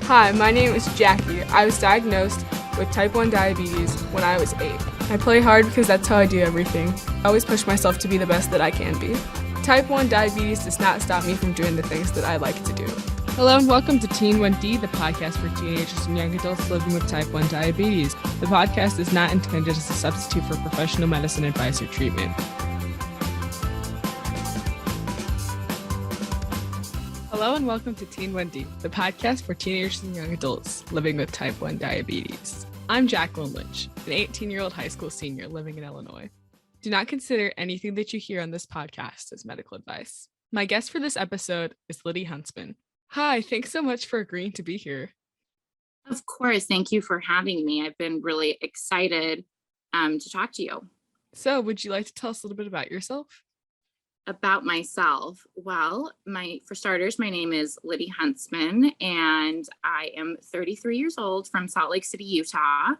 Hi, my name is Jackie. I was diagnosed with type 1 diabetes when I was 8. I play hard because that's how I do everything. I always push myself to be the best that I can be. Type 1 diabetes does not stop me from doing the things that I like to do. Hello and welcome to Teen1D, the podcast for teenagers and young adults living with type 1 diabetes. The podcast is not intended as a substitute for professional medicine advice or treatment. Hello and welcome to Teen1D, the podcast for teenagers and young adults living with type 1 diabetes. I'm Jacqueline Lynch, an 18-year-old high school senior living in Illinois. Do not consider anything that you hear on this podcast as medical advice. My guest for this episode is Jacqueline Huntsman. Hi, thanks so much for agreeing to be here. Of course. Thank you for having me. I've been really excited to talk to you. So would you like to tell us a little bit about yourself? About myself. Well, for starters, my name is Jacqueline Huntsman, and I am 33 years old from Salt Lake City, Utah.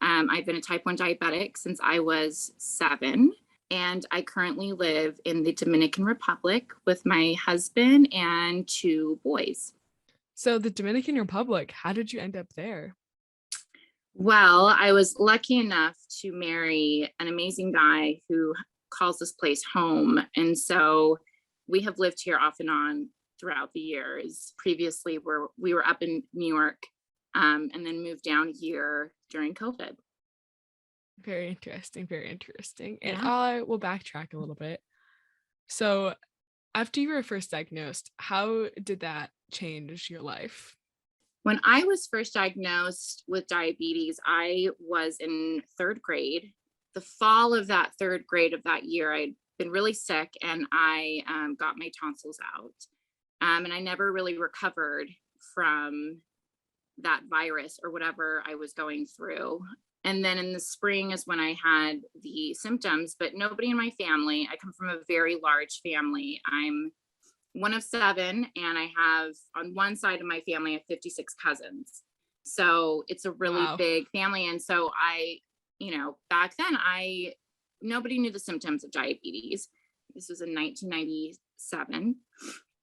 I've been a type 1 diabetic since I was 7, and I currently live in the Dominican Republic with my husband and 2 boys. So the Dominican Republic, how did you end up there? Well, I was lucky enough to marry an amazing guy who calls this place home. And so we have lived here off and on throughout the years. Previously, we were up in New York and then moved down here during COVID. Very interesting, very interesting. And Yeah. I will backtrack a little bit. So after you were first diagnosed, how did that change your life? When I was first diagnosed with diabetes, I was in 3rd grade. The fall of that 3rd grade of that year, I'd been really sick and I got my tonsils out. And I never really recovered from that virus or whatever I was going through. And then in the spring is when I had the symptoms, but nobody in my family. I come from a very large family. I'm one of 7, and I have on one side of my family, I have 56 cousins. So it's a really big family. And so back then nobody knew the symptoms of diabetes. This was in 1997.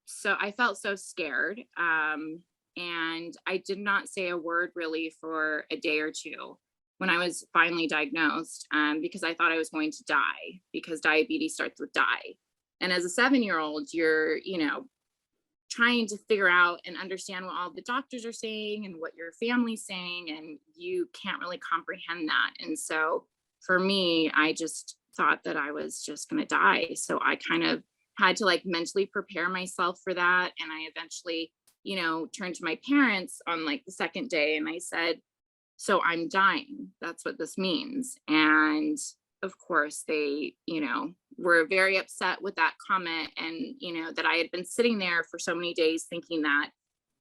So I felt so scared. And I did not say a word really for a day or two when I was finally diagnosed, because I thought I was going to die, because diabetes starts with die. And as a 7-year-old, you're, trying to figure out and understand what all the doctors are saying and what your family's saying, and you can't really comprehend that. And so for me, I just thought that I was just going to die. So I kind of had to mentally prepare myself for that. And I eventually, turned to my parents on the 2nd day and I said, so I'm dying. That's what this means. And of course they, were very upset with that comment, and, that I had been sitting there for so many days thinking that,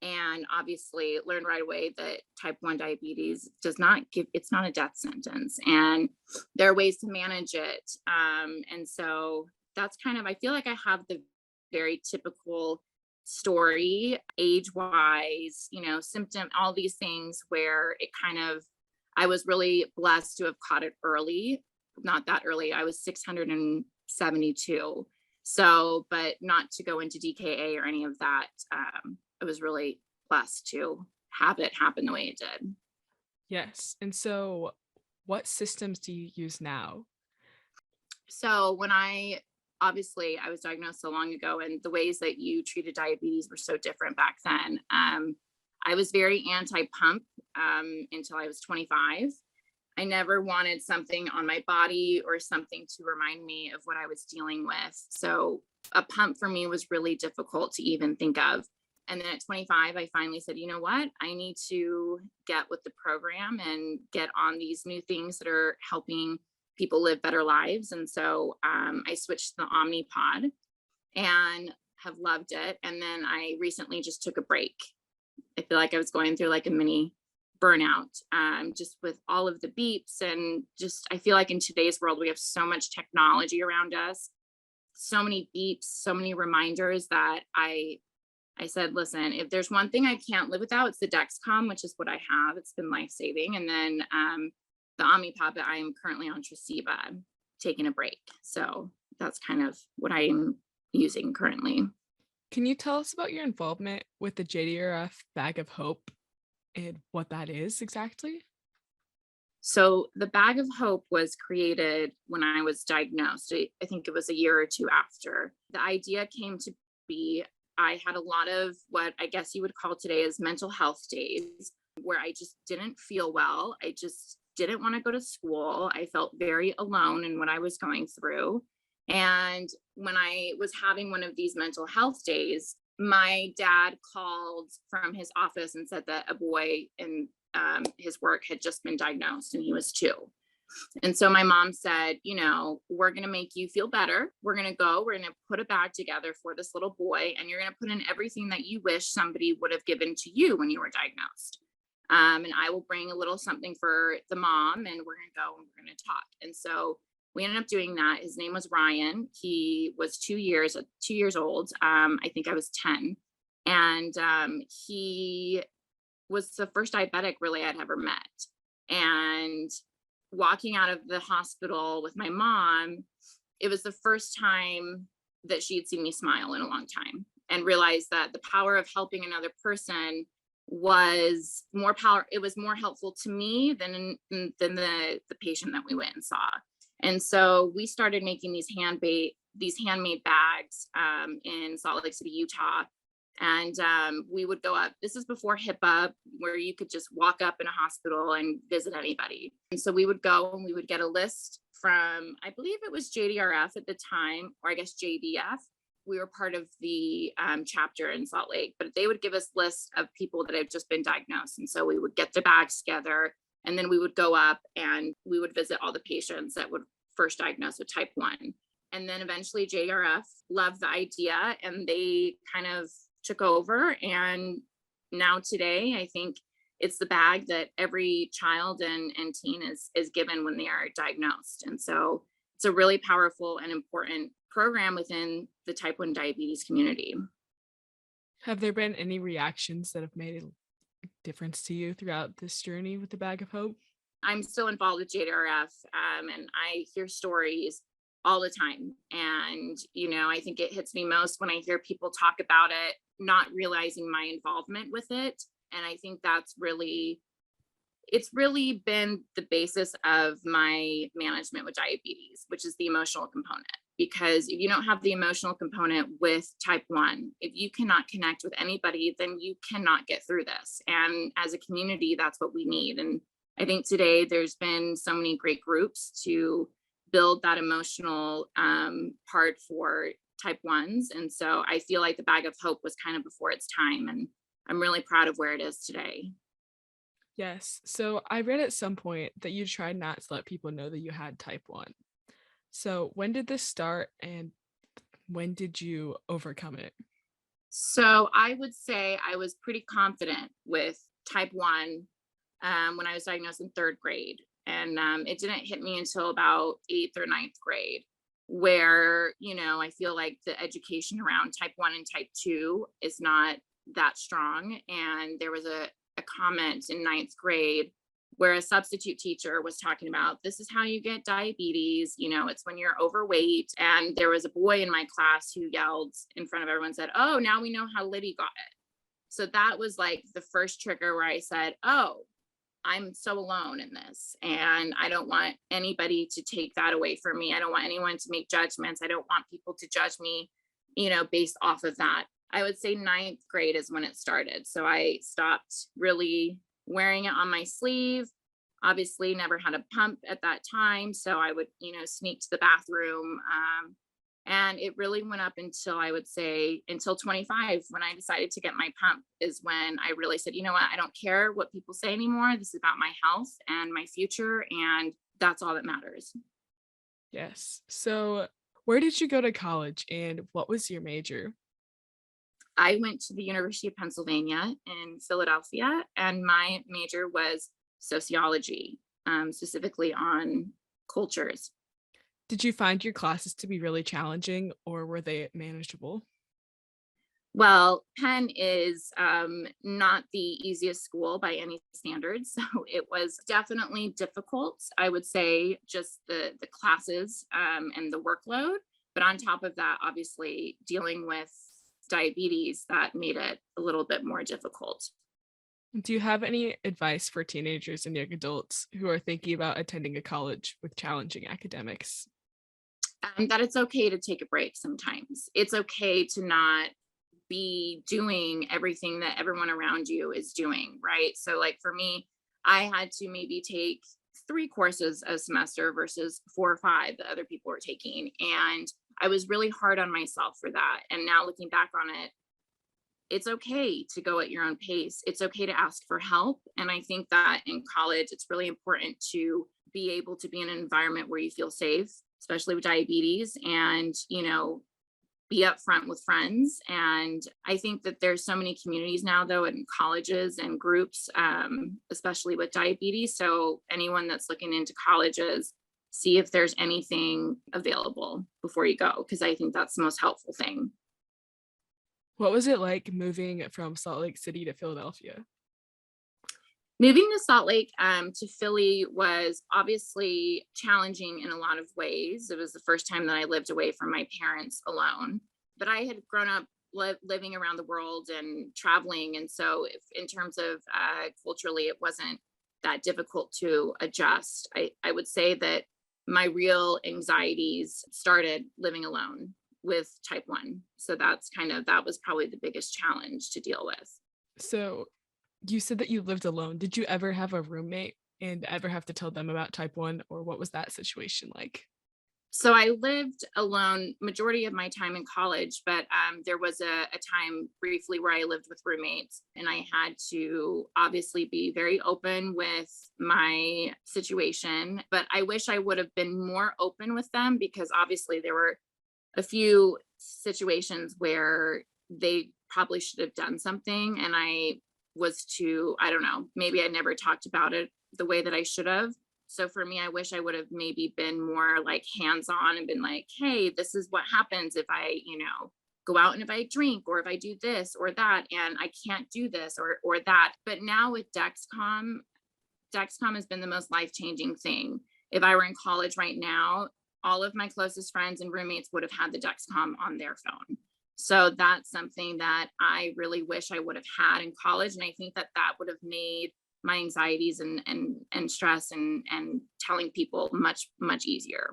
and obviously learned right away that type 1 diabetes it's not a death sentence, and there are ways to manage it. And so that's I feel like I have the very typical story, age wise, symptom, all these things where I was really blessed to have caught it early. Not that early. I was 672. So, but not to go into DKA or any of that. I was really blessed to have it happen the way it did. Yes. And so what systems do you use now? So when I was diagnosed so long ago, and the ways that you treated diabetes were so different back then. I was very anti-pump until I was 25. I never wanted something on my body or something to remind me of what I was dealing with. So a pump for me was really difficult to even think of. And then at 25, I finally said, you know what? I need to get with the program and get on these new things that are helping people live better lives. And so I switched to the Omnipod and have loved it. And then I recently just took a break. I feel like I was going through a mini burnout, just with all of the beeps, and just I feel like in today's world we have so much technology around us, so many beeps, so many reminders, that I said, listen, if there's one thing I can't live without, it's the Dexcom, which is what I have. It's been life-saving. And then the Omnipod, I am currently on Tresiba, taking a break. So that's kind of what I'm using currently. Can you tell us about your involvement with the JDRF Bag of Hope? and what that is exactly? So the Bag of Hope was created when I was diagnosed. I think it was a year or two after. The idea came to be, I had a lot of what I guess you would call today as mental health days where I just didn't feel well. I just didn't want to go to school. I felt very alone in what I was going through. And when I was having one of these mental health days, my dad called from his office and said that a boy in his work had just been diagnosed and he was 2. And so my mom said, we're going to make you feel better. We're going to put a bag together for this little boy, and you're going to put in everything that you wish somebody would have given to you when you were diagnosed. And I will bring a little something for the mom, and we're going to go and we're going to talk. And so we ended up doing that. His name was Ryan. He was 2 years old. I think I was 10. And he was the first diabetic really I'd ever met. And walking out of the hospital with my mom, it was the first time that she had seen me smile in a long time, and realized that the power of helping another person was more helpful to me than the patient that we went and saw. And so we started making these handmade bags in Salt Lake City, Utah. And we would go up. This is before HIPAA, where you could just walk up in a hospital and visit anybody. And so we would go and we would get a list from, I believe it was JDRF at the time, or I guess JDF. We were part of the chapter in Salt Lake, but they would give us lists of people that had just been diagnosed. And so we would get the bags together, and then we would go up and we would visit all the patients that would first diagnosed with type 1. And then eventually JDRF loved the idea, and they kind of took over. And now today, I think it's the bag that every child and teen is given when they are diagnosed. And so it's a really powerful and important program within the type 1 diabetes community. Have there been any reactions that have made a difference to you throughout this journey with the Bag of Hope? I'm still involved with JDRF, and I hear stories all the time. And, I think it hits me most when I hear people talk about it, not realizing my involvement with it. And I think it's really been the basis of my management with diabetes, which is the emotional component. Because if you don't have the emotional component with type 1, if you cannot connect with anybody, then you cannot get through this. And as a community, that's what we need. And I think today there's been so many great groups to build that emotional part for type 1s. And so I feel like the Bag of Hope was kind of before its time, and I'm really proud of where it is today. Yes. So I read at some point that you tried not to let people know that you had type 1. So when did this start, and when did you overcome it? So I would say I was pretty confident with type 1 when I was diagnosed in 3rd grade. And it didn't hit me until about 8th or 9th grade, where, I feel like the education around type 1 and type 2 is not that strong. And there was a comment in 9th grade where a substitute teacher was talking about, this is how you get diabetes, it's when you're overweight. And there was a boy in my class who yelled in front of everyone, said, "Oh, now we know how Liddy got it." So that was like the first trigger where I said, oh, I'm so alone in this, and I don't want anybody to take that away from me. I don't want anyone to make judgments. I don't want people to judge me, based off of that. I would say 9th grade is when it started. So I stopped really wearing it on my sleeve. Obviously never had a pump at that time. So I would, sneak to the bathroom. And it really went up until, I would say, until 25, when I decided to get my pump, is when I really said, you know what, I don't care what people say anymore. This is about my health and my future, and that's all that matters. Yes. So where did you go to college, and what was your major? I went to the University of Pennsylvania in Philadelphia, and my major was sociology, specifically on cultures. Did you find your classes to be really challenging, or were they manageable? Well, Penn is not the easiest school by any standards, so it was definitely difficult. I would say just the classes and the workload, but on top of that, obviously dealing with diabetes, that made it a little bit more difficult. Do you have any advice for teenagers and young adults who are thinking about attending a college with challenging academics? That it's okay to take a break sometimes. It's okay to not be doing everything that everyone around you is doing, right? So, like for me, I had to maybe take 3 courses a semester versus 4 or 5 that other people were taking. And I was really hard on myself for that. And now looking back on it, it's okay to go at your own pace. It's okay to ask for help. And I think that in college, it's really important to be able to be in an environment where you feel safe, especially with diabetes, and, be upfront with friends. And I think that there's so many communities now, though, in colleges and groups, especially with diabetes. So anyone that's looking into colleges, see if there's anything available before you go, because I think that's the most helpful thing. What was it like moving from Salt Lake City to Philadelphia? Moving to Salt Lake to Philly was obviously challenging in a lot of ways. It was the first time that I lived away from my parents alone, but I had grown up living around the world and traveling. And so if, in terms of culturally, it wasn't that difficult to adjust. I would say that my real anxieties started living alone with type 1. So that was probably the biggest challenge to deal with. So you said that you lived alone. Did you ever have a roommate and ever have to tell them about type 1, or what was that situation like? So I lived alone majority of my time in college, but there was a time briefly where I lived with roommates, and I had to obviously be very open with my situation. But I wish I would have been more open with them, because obviously there were a few situations where they probably should have done something, and I don't know, maybe I never talked about it the way that I should have. So for me, I wish I would have maybe been more like hands-on and been like, hey, this is what happens if I, go out and if I drink, or if I do this or that, and I can't do this or that. But now with Dexcom has been the most life-changing thing. If I were in college right now, all of my closest friends and roommates would have had the Dexcom on their phone. So that's something that I really wish I would have had in college. And I think that would have made my anxieties and stress and telling people much, much easier.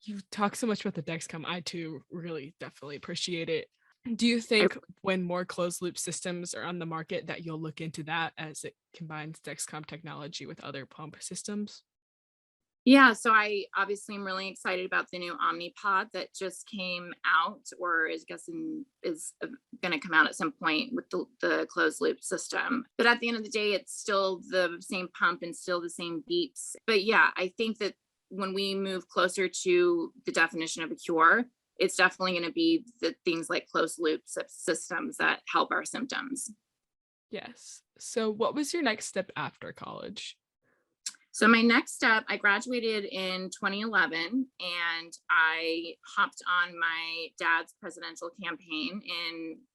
You talk so much about the Dexcom. I too really definitely appreciate it. Do you think when more closed loop systems are on the market that you'll look into that as it combines Dexcom technology with other pump systems? Yeah, so I obviously am really excited about the new Omnipod that just came out, or is guessing is going to come out at some point with the closed loop system. But at the end of the day, it's still the same pump and still the same beeps. But yeah, I think that when we move closer to the definition of a cure, it's definitely going to be the things like closed loop systems that help our symptoms. Yes. So what was your next step after college? So my next step, I graduated in 2011, and I hopped on my dad's presidential campaign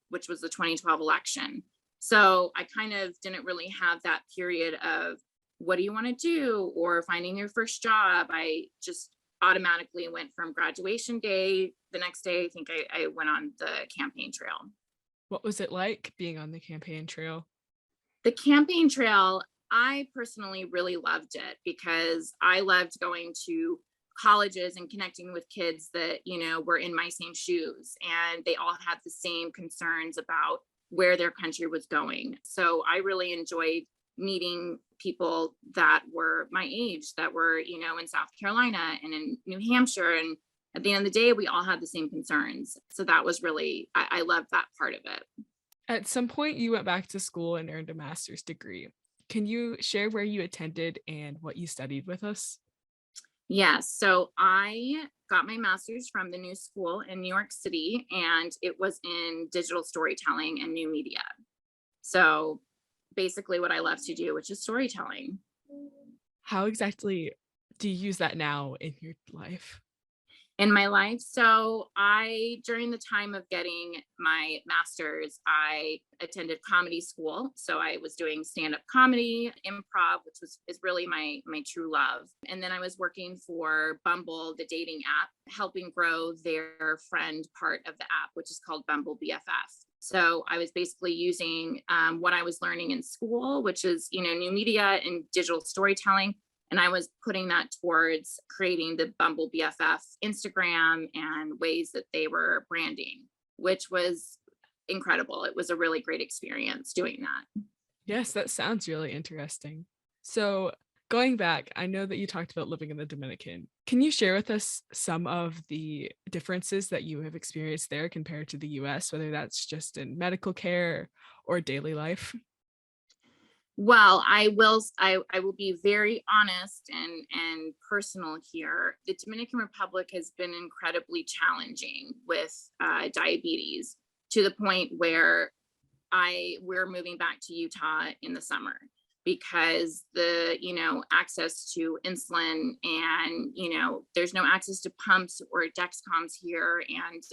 which was the 2012 election. So I kind of didn't really have that period of what do you want to do or finding your first job. I just automatically went from graduation day. The next day, I think I went on the campaign trail. What was it like being on the campaign trail? The campaign trail, I personally really loved it, because I loved going to colleges and connecting with kids that, were in my same shoes, and they all had the same concerns about where their country was going. So I really enjoyed meeting people that were my age, that were, in South Carolina and in New Hampshire. And at the end of the day, we all had the same concerns. So that was really, I loved that part of it. At some point, you went back to school and earned a master's degree. Can you share where you attended and what you studied with us? Yes. So I got my master's from the New School in New York City, and it was in digital storytelling and new media. So basically what I love to do, which is storytelling. How exactly do you use that now in your life? In my life. So during the time of getting my master's, I attended comedy school. So I was doing stand-up comedy, improv, which is really my true love. And then I was working for Bumble, the dating app, helping grow their friend part of the app, which is called Bumble BFF. So I was basically using what I was learning in school, which is, new media and digital storytelling. And I was putting that towards creating the Bumble BFF Instagram and ways that they were branding, which was incredible. It was a really great experience doing that. Yes, that sounds really interesting. So going back, I know that you talked about living in the Dominican. Can you share with us some of the differences that you have experienced there compared to the US, whether that's just in medical care or daily life? Well, I will be very honest and personal here. The Dominican Republic has been incredibly challenging with diabetes, to the point where we're moving back to Utah in the summer because the access to insulin, and there's no access to pumps or Dexcoms here, and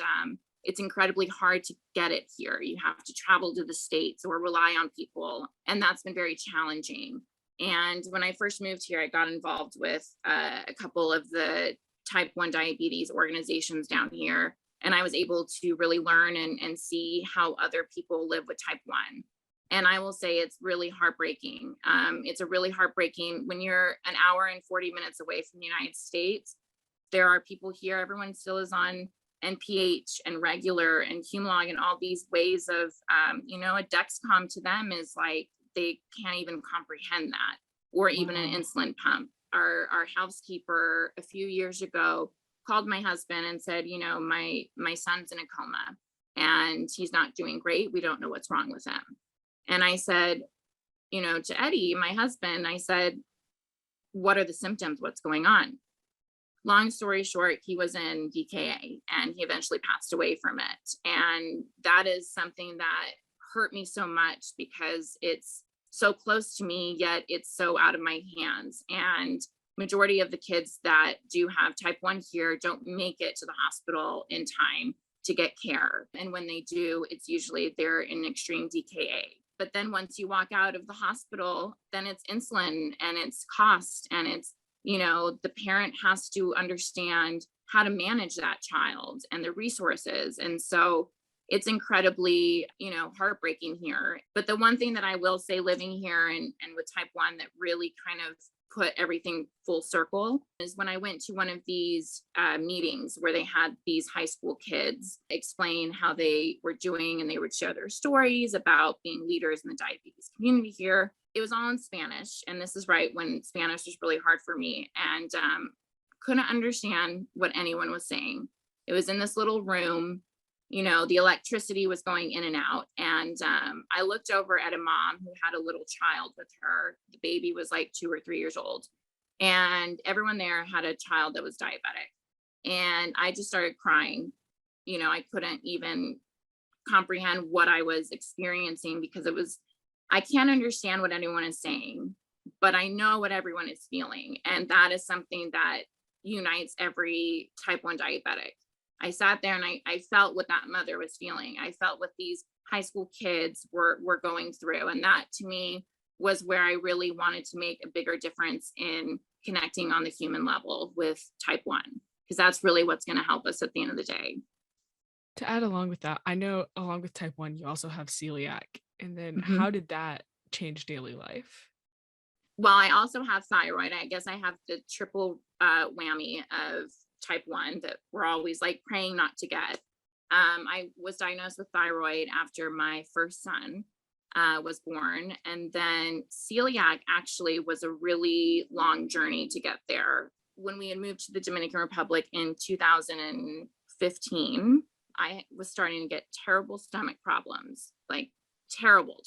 it's incredibly hard to get it here. You have to travel to the States or rely on people, and that's been very challenging. And when I first moved here, I got involved with a couple of the type 1 diabetes organizations down here, and I was able to really learn and see how other people live with type 1. And I will say it's really heartbreaking. It's a really heartbreaking when you're an hour and 40 minutes away from the United States. There are people here, everyone still is on NPH and regular and Humalog and all these ways of, a Dexcom to them is like, they can't even comprehend that, or even an insulin pump. Our housekeeper a few years ago called my husband and said, my son's in a coma and he's not doing great. We don't know what's wrong with him. And I said, to Eddie, my husband, I said, what are the symptoms? What's going on? Long story short, he was in DKA and he eventually passed away from it. And that is something that hurt me so much because it's so close to me, yet it's so out of my hands. And majority of the kids that do have type 1 here don't make it to the hospital in time to get care. And when they do, it's usually they're in extreme DKA. But then once you walk out of the hospital, then it's insulin and it's cost, and it's, the parent has to understand how to manage that child and the resources. And so it's incredibly, heartbreaking here. But the one thing that I will say living here and with type 1 that really kind of put everything full circle is when I went to one of these meetings where they had these high school kids explain how they were doing, and they would share their stories about being leaders in the diabetes community here. It was all in Spanish, and this is right when Spanish was really hard for me, and couldn't understand what anyone was saying. It was in this little room. The electricity was going in and out. And I looked over at a mom who had a little child with her. The baby was like 2 or 3 years old. And everyone there had a child that was diabetic. And I just started crying. I couldn't even comprehend what I was experiencing because I can't understand what anyone is saying, but I know what everyone is feeling. And that is something that unites every type 1 diabetic. I sat there and I felt what that mother was feeling. I felt what these high school kids were going through. And that to me was where I really wanted to make a bigger difference in connecting on the human level with type 1, because that's really what's going to help us at the end of the day. To add along with that, I know along with type 1, you also have celiac. And then how did that change daily life? Well, I also have thyroid. I guess I have the triple whammy of type 1 that we're always like praying not to get. I was diagnosed with thyroid after my first son was born. And then celiac actually was a really long journey to get there. When we had moved to the Dominican Republic in 2015, I was starting to get terrible stomach problems, like terrible.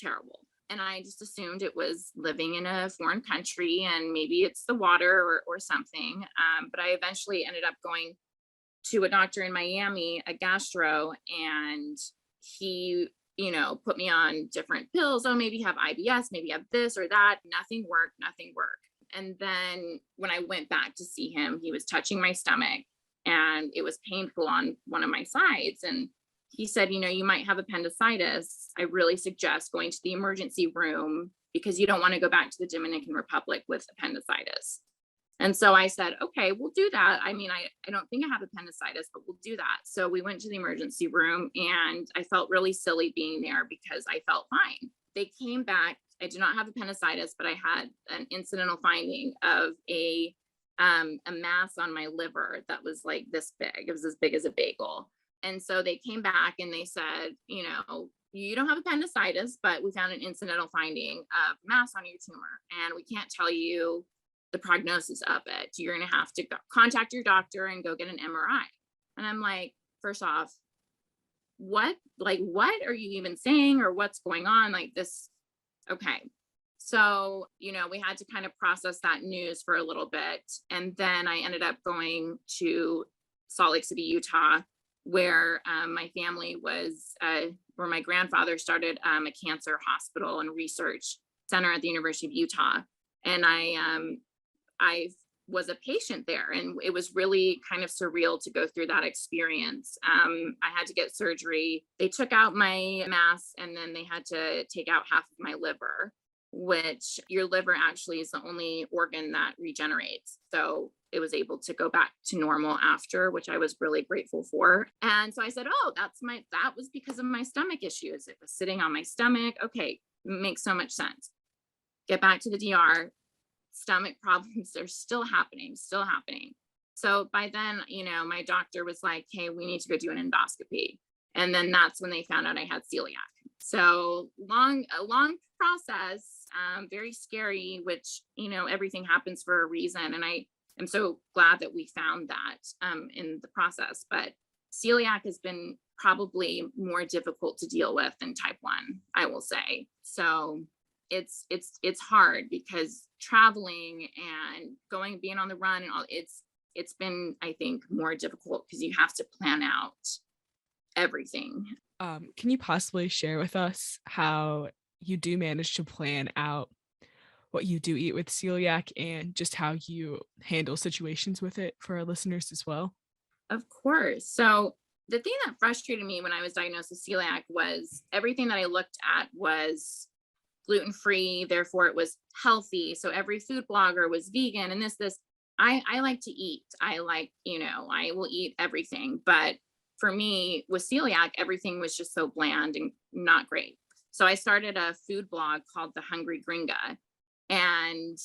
And I just assumed it was living in a foreign country and maybe it's the water or something. But I eventually ended up going to a doctor in Miami, a gastro, and he, put me on different pills. Oh, maybe you have IBS, maybe you have this or that. Nothing worked. And then when I went back to see him, he was touching my stomach and it was painful on one of my sides. And he said, you might have appendicitis. I really suggest going to the emergency room because you don't want to go back to the Dominican Republic with appendicitis. And so I said, okay, we'll do that. I mean, I don't think I have appendicitis, but we'll do that. So we went to the emergency room and I felt really silly being there because I felt fine. They came back. I did not have appendicitis, but I had an incidental finding of a mass on my liver that was like this big. It was as big as a bagel. And so they came back and they said, you know, you don't have appendicitis, but we found an incidental finding of mass on your tumor. And we can't tell you the prognosis of it. You're going to have to contact your doctor and go get an MRI. And I'm like, first off, what are you even saying, or what's going on? Like this. Okay. So, you know, we had to kind of process that news for a little bit. And then I ended up going to Salt Lake City, Utah, where my family was, where my grandfather started a cancer hospital and research center at the University of Utah. And I was a patient there, and it was really kind of surreal to go through that experience. I had to get surgery. They took out my mass and then they had to take out half of my liver, which your liver actually is the only organ that regenerates. So it was able to go back to normal after, which I was really grateful for. And so I said, oh, that was because of my stomach issues. It was sitting on my stomach. Okay. Makes so much sense. Get back to the DR. Stomach problems are still happening. So by then, you know, my doctor was like, hey, we need to go do an endoscopy. And then that's when they found out I had celiac. So a long process, very scary, which, you know, everything happens for a reason. And I am so glad that we found that in the process. But celiac has been probably more difficult to deal with than type 1, I will say. So it's hard because traveling and being on the run and all, it's been, I think, more difficult because you have to plan out everything. Can you possibly share with us how you do manage to plan out what you do eat with celiac and just how you handle situations with it for our listeners as well? Of course. So the thing that frustrated me when I was diagnosed with celiac was everything that I looked at was gluten-free, therefore it was healthy. So every food blogger was vegan and this. I like to eat. I will eat everything. But for me with celiac, everything was just so bland and not great. So I started a food blog called The Hungry Gringa. And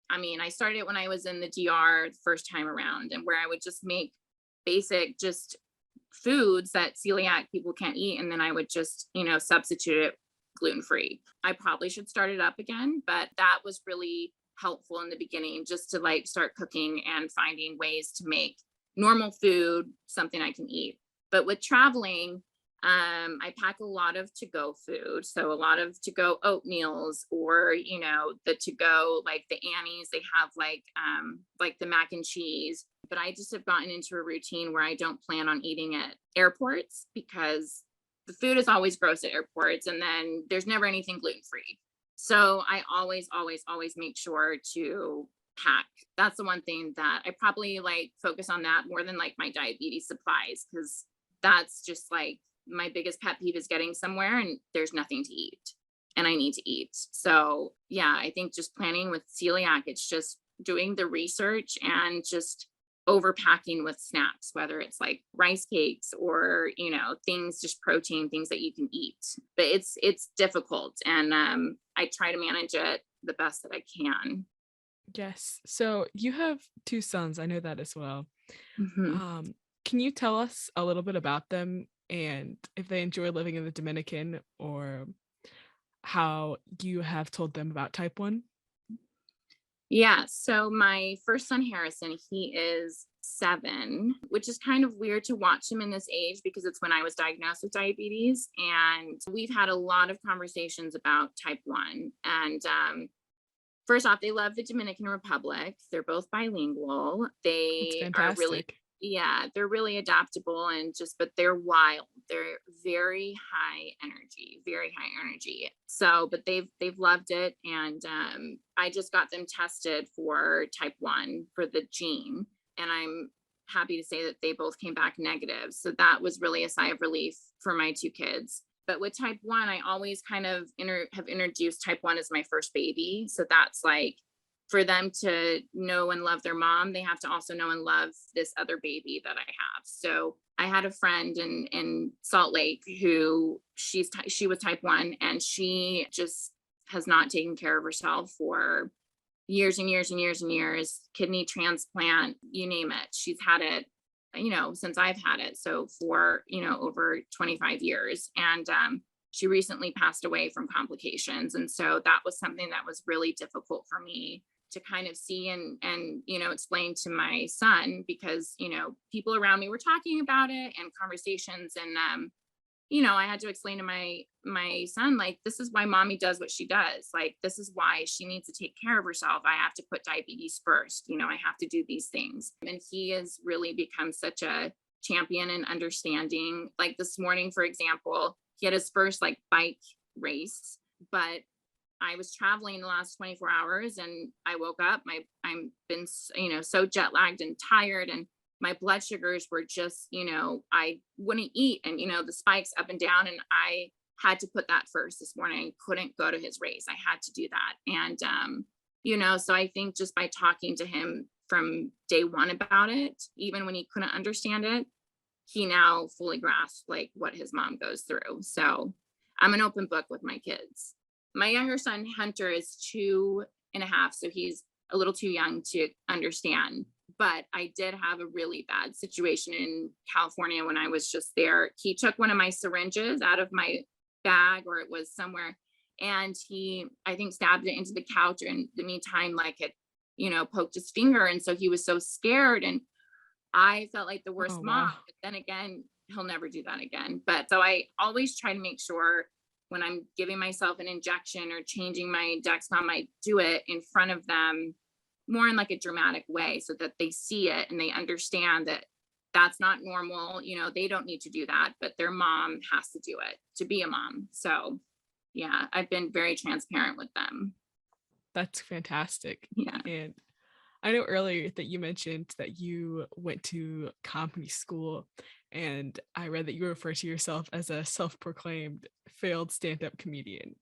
I mean, I started it when I was in the DR the first time around, and where I would just make basic just foods that celiac people can't eat. And then I would just, you know, substitute it gluten-free. I probably should start it up again, but that was really helpful in the beginning, just to like start cooking and finding ways to make normal food something I can eat. But with traveling, I pack a lot of to-go food. So a lot of to-go oatmeals, or, you know, the to-go, like the Annie's, they have like the mac and cheese. But I just have gotten into a routine where I don't plan on eating at airports because the food is always gross at airports, and then there's never anything gluten-free. So I always make sure to pack. That's the one thing that I probably like focus on that more than like my diabetes supplies, because that's just like my biggest pet peeve is getting somewhere and there's nothing to eat and I need to eat. So yeah, I think just planning with celiac, it's just doing the research and just overpacking with snacks, whether it's like rice cakes or, you know, things, just protein, things that you can eat. But it's difficult, and I try to manage it the best that I can. Yes. So you have 2 sons. I know that as well. Mm-hmm. Can you tell us a little bit about them and if they enjoy living in the Dominican, or how you have told them about type 1? Yeah. So my first son, Harrison, he is 7, which is kind of weird to watch him in this age because it's when I was diagnosed with diabetes. And we've had a lot of conversations about type 1. And first off, they love the Dominican Republic. They're both bilingual. They are really, they're really adaptable but they're wild. They're very high energy. So, but they've loved it. And I just got them tested for type 1 for the gene. And I'm happy to say that they both came back negative. So that was really a sigh of relief for my 2 kids. But with type 1, I always kind of have introduced type 1 as my first baby. So that's like for them to know and love their mom, they have to also know and love this other baby that I have. So I had a friend in Salt Lake who she was type 1, and she just has not taken care of herself for years and years and years and years. Kidney transplant, you name it. She's had it, since I've had it. So for, over 25 years. And she recently passed away from complications. And so that was something that was really difficult for me to kind of see and explain to my son, because, people around me were talking about it and conversations. And, I had to explain to my son, like, this is why mommy does what she does. Like, this is why she needs to take care of herself. I have to put diabetes first. I have to do these things. And he has really become such a champion and understanding. Like this morning, for example, he had his first bike race, but I was traveling the last 24 hours and I woke up, I'm been, so jet lagged and tired, and my blood sugars were just, I wouldn't eat, and, the spikes up and down. And I had to put that first this morning. Couldn't go to his race. I had to do that. And, so I think just by talking to him from day one about it, even when he couldn't understand it, he now fully grasps what his mom goes through. So I'm an open book with my kids. My younger son, Hunter, is 2.5. So he's a little too young to understand. But I did have a really bad situation in California when I was just there. He took one of my syringes out of my bag, or it was somewhere, and he, I think, stabbed it into the couch. And in the meantime, it, poked his finger. And so he was so scared. And I felt like the worst mom. Wow. But then again, he'll never do that again. But so I always try to make sure when I'm giving myself an injection or changing my Dexcom, I do it in front of them more in a dramatic way, so that they see it and they understand that that's not normal. They don't need to do that, but their mom has to do it to be a mom. So yeah, I've been very transparent with them. That's fantastic. Yeah. And I know earlier that you mentioned that you went to accompany school, and I read that you refer to yourself as a self-proclaimed failed stand-up comedian.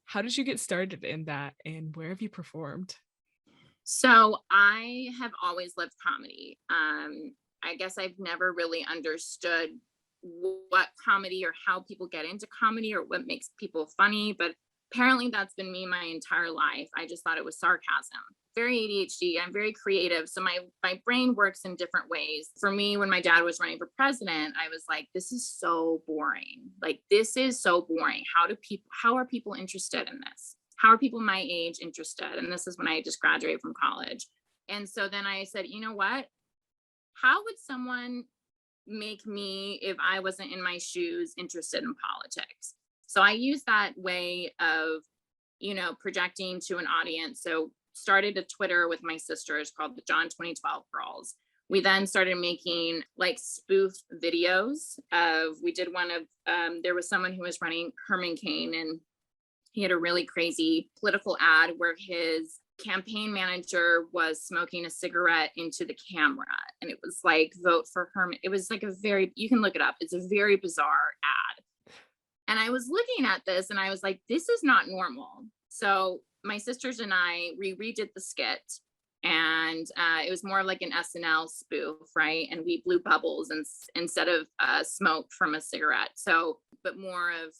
How did you get started in that, and where have you performed? So I have always loved comedy. I guess I've never really understood what comedy or how people get into comedy or what makes people funny, but apparently that's been me my entire life. I just thought it was sarcasm. Very ADHD. I'm very creative. So my brain works in different ways. For me, when my dad was running for president, I was like, this is so boring. This is so boring. How are people interested in this? How are people my age interested? And this is when I just graduated from college. And so then I said, you know what? How would someone make me, if I wasn't in my shoes, interested in politics? So I used that way of, projecting to an audience. So started a Twitter with my sisters called the John 2012 Girls. We then started making spoof videos we did one of, there was someone who was running Herman Cain, and he had a really crazy political ad where his campaign manager was smoking a cigarette into the camera. And it was vote for Herman. It was you can look it up. It's a very bizarre ad. And I was looking at this and I was like, this is not normal. So my sisters and I, we redid the skit, and it was more like an SNL spoof, right? And we blew bubbles instead of smoke from a cigarette. So, but more of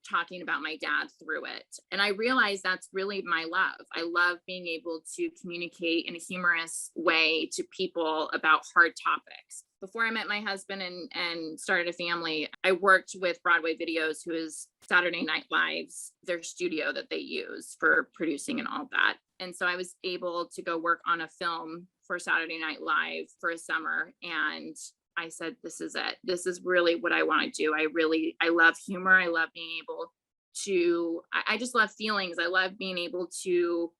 talking about my dad through it. And I realized that's really my love. I love being able to communicate in a humorous way to people about hard topics. Before I met my husband and started a family, I worked with Broadway Videos, who is Saturday Night Live's, their studio that they use for producing and all that. And so I was able to go work on a film for Saturday Night Live for a summer. And I said, this is it. This is really what I want to do. I love humor. I love being able to, I just love feelings. I love being able to,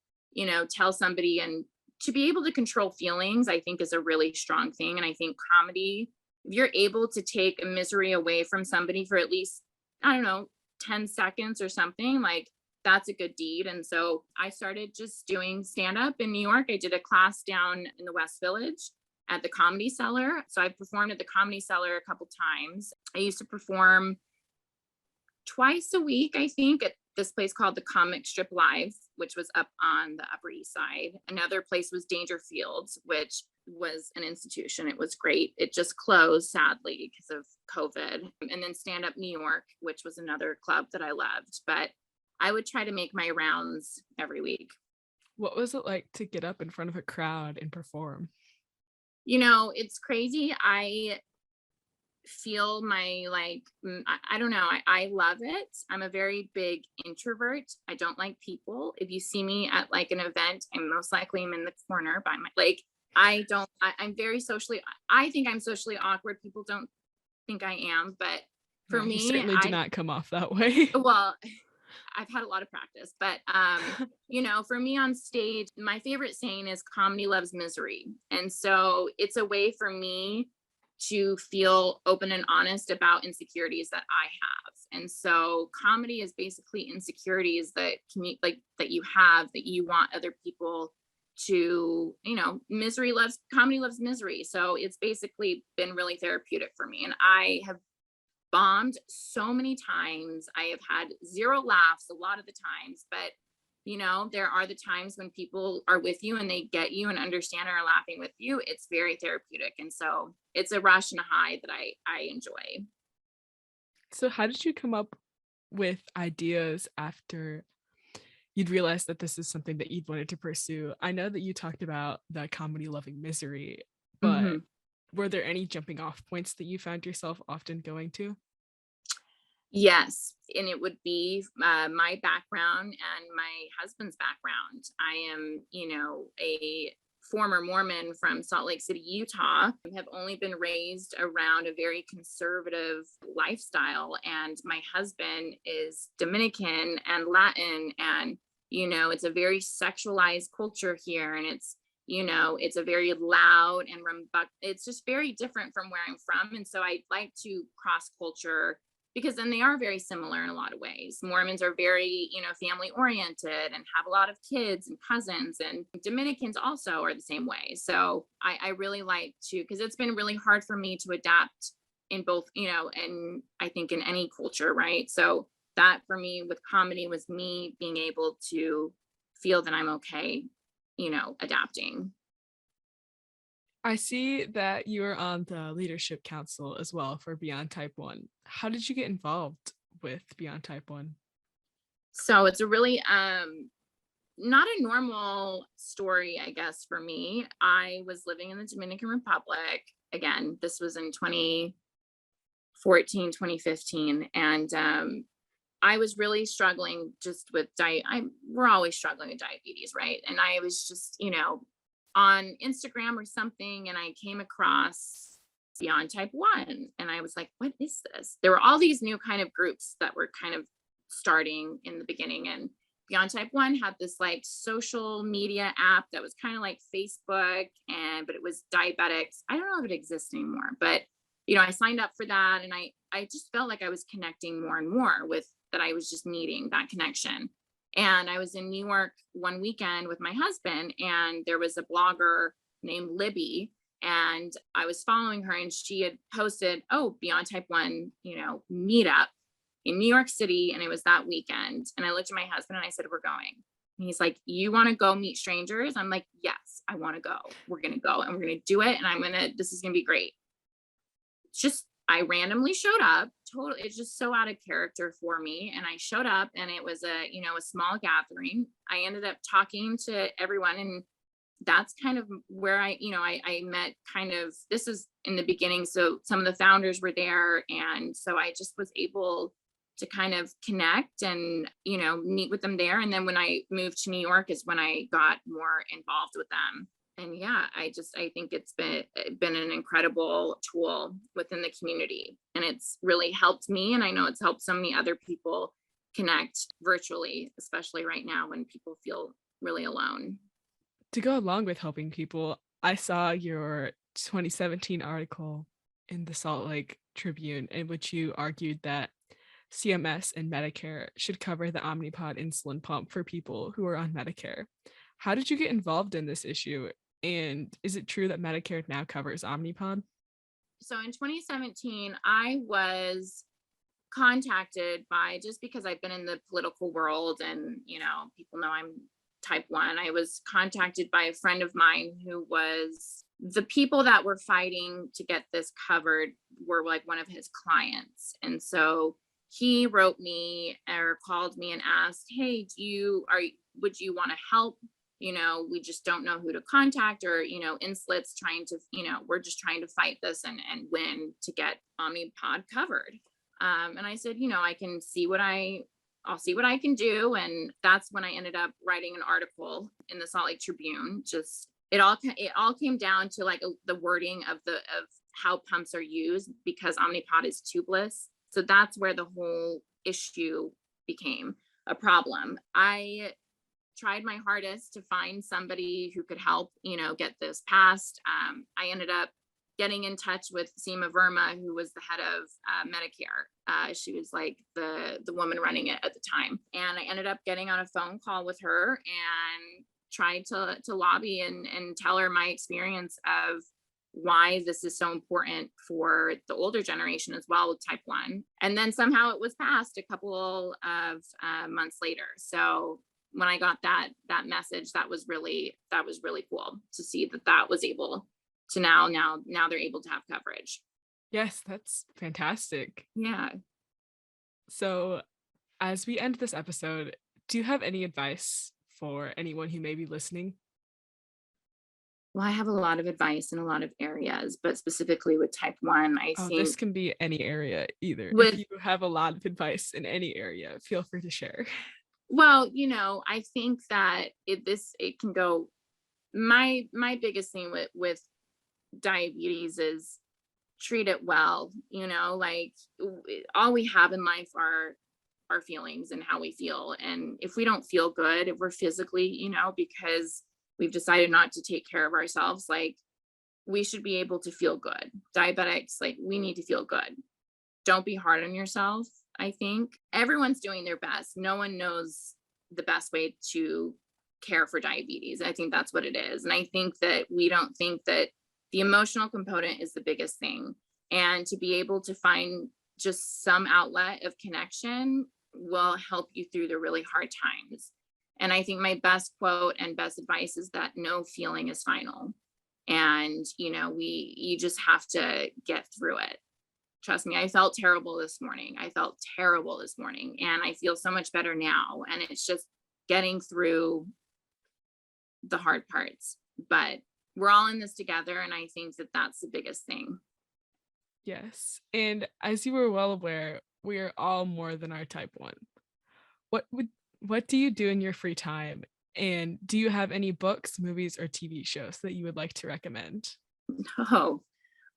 tell somebody, and to be able to control feelings, I think is a really strong thing. And I think comedy, if you're able to take a misery away from somebody for at least, 10 seconds or something, that's a good deed. And so I started just doing stand-up in New York. I did a class down in the West Village at the Comedy Cellar. So I've performed at the Comedy Cellar a couple times. I used to perform twice a week, I think, at this place called the Comic Strip Live, which was up on the Upper East Side. Another place was Dangerfields, which was an institution. It was great. It just closed, sadly, because of COVID. And then Stand Up New York, which was another club that I loved. But I would try to make my rounds every week. What was it like to get up in front of a crowd and perform? It's crazy. I feel I don't know. I love it. I'm a very big introvert. I don't like people. If you see me at like an event, I'm most likely in the corner by I'm very I think I'm socially awkward. People don't think I am, but for No, me, you certainly do not come off that way. well, I've had a lot of practice, but for me on stage, my favorite saying is comedy loves misery. And so it's a way for me to feel open and honest about insecurities that I have. And so comedy is basically insecurities that that you have, that you want other people to, comedy loves misery. So it's basically been really therapeutic for me. And I have bombed so many times. I have had zero laughs a lot of the times, but there are the times when people are with you and they get you and understand and are laughing with you. It's very therapeutic. And so it's a rush and a high that I enjoy. So how did you come up with ideas after you'd realized that this is something that you'd wanted to pursue? I know that you talked about the comedy loving misery, but were there any jumping off points that you found yourself often going to? Yes. And it would be my background and my husband's background. I am, a former Mormon from Salt Lake City, Utah. I have only been raised around a very conservative lifestyle. And my husband is Dominican and Latin. And, it's a very sexualized culture here. And it's a very loud and it's just very different from where I'm from. And so I like to cross culture, because then they are very similar in a lot of ways. Mormons are very, family oriented and have a lot of kids and cousins, and Dominicans also are the same way. So I really like to, because it's been really hard for me to adapt in both, and I think in any culture, right? So that for me with comedy was me being able to feel that I'm okay, adapting. I see that you are on the leadership council as well for Beyond Type 1. How did you get involved with Beyond Type 1? So it's a really not a normal story, I guess, for me. I was living in the Dominican Republic. Again, this was in 2014, 2015. And I was really struggling just with we're always struggling with diabetes, right? And I was just, on Instagram or something, and I came across Beyond Type 1, and I was like, what is this? There were all these new kind of groups that were kind of starting in the beginning, and Beyond Type 1 had this like social media app that was kind of like Facebook, but it was diabetics. I don't know if it exists anymore, but I signed up for that, and I just felt like I was connecting more and more with that. I was just needing that connection. And I was in New York one weekend with my husband, and there was a blogger named Libby, and I was following her, and she had posted, Beyond Type 1, meetup in New York City. And it was that weekend. And I looked at my husband and I said, we're going. And he's like, you want to go meet strangers? I'm like, yes, I want to go. We're going to go and we're going to do it. And this is going to be great. I randomly showed up. Totally, it's just so out of character for me. And I showed up, and it was a small gathering. I ended up talking to everyone, and that's kind of where I met this is in the beginning. So some of the founders were there. And so I just was able to kind of connect and, meet with them there. And then when I moved to New York is when I got more involved with them. And yeah, I think it's been an incredible tool within the community, and it's really helped me. And I know it's helped so many other people connect virtually, especially right now when people feel really alone. To go along with helping people, I saw your 2017 article in the Salt Lake Tribune in which you argued that CMS and Medicare should cover the Omnipot insulin pump for people who are on Medicare. How did you get involved in this issue? And is it true that Medicare now covers Omnipod? So in 2017, I was contacted by, just because I've been in the political world and, people know I'm type 1. I was contacted by a friend of mine who was the people that were fighting to get this covered were like one of his clients. And so he wrote me or called me and asked, hey, would you want to help? We just don't know who to contact, or, Insulet's trying to, we're just trying to fight this and win to get Omnipod covered. And I said, I can see I'll see what I can do. And that's when I ended up writing an article in the Salt Lake Tribune. Just, it all came down to like the wording of how pumps are used, because Omnipod is tubeless. So that's where the whole issue became a problem. I tried my hardest to find somebody who could help, get this passed. I ended up getting in touch with Seema Verma, who was the head of Medicare. She was like the woman running it at the time. And I ended up getting on a phone call with her and tried to lobby and tell her my experience of why this is so important for the older generation as well with type 1. And then somehow it was passed a couple of months later. So when I got that message, that was really cool to see that was able to now they're able to have coverage. Yes, that's fantastic. Yeah. So as we end this episode, do you have any advice for anyone who may be listening? Well, I have a lot of advice in a lot of areas, but specifically with type 1, I think this can be any area either. If you have a lot of advice in any area, feel free to share. Well, I think that it can go. My biggest thing with diabetes is treat it well. Like all we have in life are our feelings and how we feel. And if we don't feel good, if we're physically, because we've decided not to take care of ourselves, like we should be able to feel good. Diabetics, like we need to feel good. Don't be hard on yourself. I think everyone's doing their best. No one knows the best way to care for diabetes. I think that's what it is. And I think that we don't think that the emotional component is the biggest thing. And to be able to find just some outlet of connection will help you through the really hard times. And I think my best quote and best advice is that no feeling is final. And, you just have to get through it. Trust me, I felt terrible this morning. And I feel so much better now. And it's just getting through the hard parts. But we're all in this together. And I think that that's the biggest thing. Yes. And as you were well aware, we are all more than our type 1. What do you do in your free time? And do you have any books, movies, or TV shows that you would like to recommend? Oh,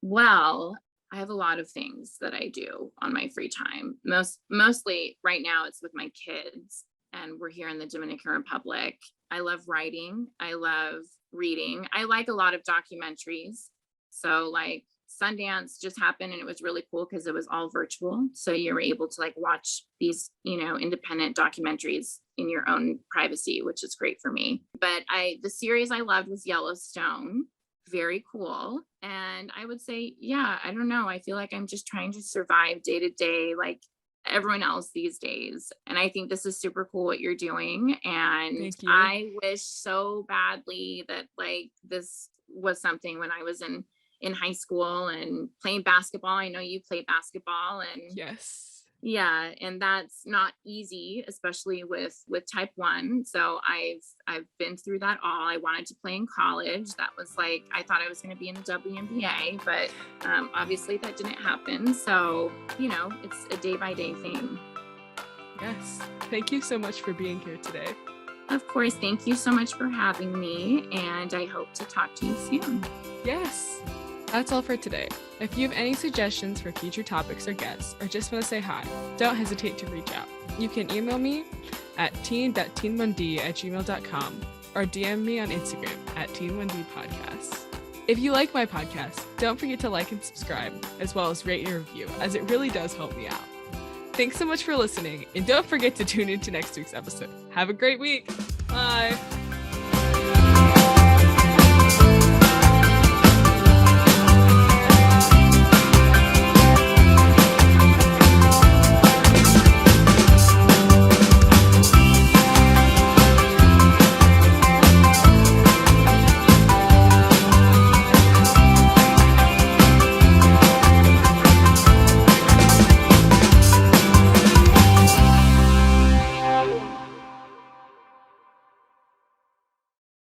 well, I have a lot of things that I do on my free time. Mostly right now it's with my kids, and we're here in the Dominican Republic. I love writing. I love reading. I like a lot of documentaries. So like Sundance just happened and it was really cool because it was all virtual. So you're able to like watch these, independent documentaries in your own privacy, which is great for me. But the series I loved was Yellowstone. Very cool. And I would say, yeah, I don't know. I feel like I'm just trying to survive day to day, like everyone else these days. And I think this is super cool what you're doing. And I wish so badly that like this was something when I was in high school and playing basketball. I know you played basketball, and yes. Yeah. And that's not easy, especially with type 1. So I've been through that all. I wanted to play in college. That was like, I thought I was going to be in the WNBA, but obviously that didn't happen. So, it's a day by day thing. Yes. Thank you so much for being here today. Of course. Thank you so much for having me. And I hope to talk to you soon. Yes. That's all for today. If you have any suggestions for future topics or guests, or just want to say hi, don't hesitate to reach out. You can email me at teen.teen1d@gmail.com or DM me on Instagram at Teen1D Podcast. If you like my podcast, don't forget to like and subscribe, as well as rate your review, as it really does help me out. Thanks so much for listening, and don't forget to tune in to next week's episode. Have a great week. Bye.